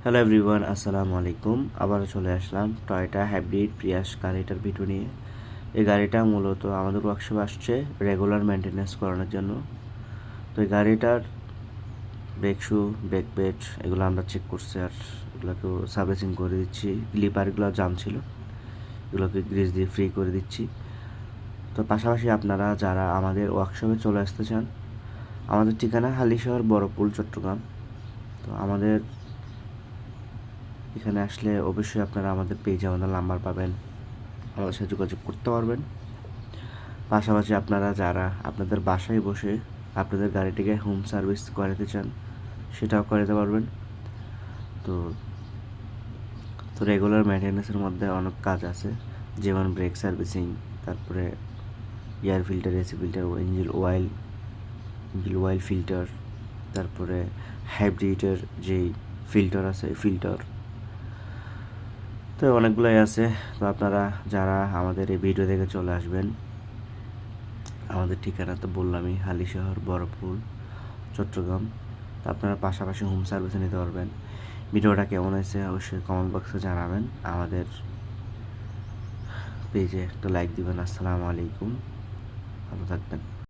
Hello everyone, আসসালামু আলাইকুম। আবারও চলে আসলাম টয়োটা হাইব্রিড প্রিয়াস গাড়িটার ভিডিও নিয়ে। এই গাড়িটা মূলত আমাদের ওয়ার্কশপে আসছে রেগুলার মেনটেন্যান্স করানোর জন্য। তো এই গাড়িটার ব্রেক শু, ব্রেক প্যাড এগুলো আমরা চেক করছি, আর এগুলোকেও সার্ভিসিং করে দিচ্ছি। লিপারগুলো জাম ছিল, এগুলোকে গ্রিজ দিয়ে ফ্রি করে দিচ্ছি। তো পাশাপাশি আপনারা যারা আমাদের ওয়ার্কশপে চলে আসতে চান, আমাদের ঠিকানা হালিশহর বড়পুল, চট্টগ্রাম। তো আমাদের এখানে আসলে অবশ্যই আপনারা আমাদের পেজে আমাদের নাম্বার পাবেন, আমাদের সাথে যোগাযোগ করতে পারবেন। পাশাপাশি আপনারা যারা আপনাদের বাসায় বসে আপনাদের গাড়িটিকে হোম সার্ভিস করাতে চান, সেটাও করাতে পারবেন। তো তো রেগুলার মেনটেন্যান্সের মধ্যে অনেক কাজ আছে, যেমন ব্রেক সার্ভিসিং, তারপরে এয়ার ফিল্টার, এসি ফিল্টার, ইঞ্জিল অয়েল ফিল্টার, তারপরে হাইব্রিডের যেই ফিল্টার আছে ফিল্টার, তো অনেকগুলোই আছে। তো আপনারা যারা আমাদের এই ভিডিও দেখে চলে আসবেন, আমাদের ঠিকানা তো বললামই, হালিশহর বড়পুল, চট্টগ্রাম। তো আপনারা পাশাপাশি হোম সার্ভিসে নিতে পারবেন। ভিডিওটা কেমন হয়েছে অবশ্যই কমেন্ট বক্সে জানাবেন, আমাদের পেজে একটা লাইক দিবেন। আসসালামু আলাইকুম, ভালো থাকবেন।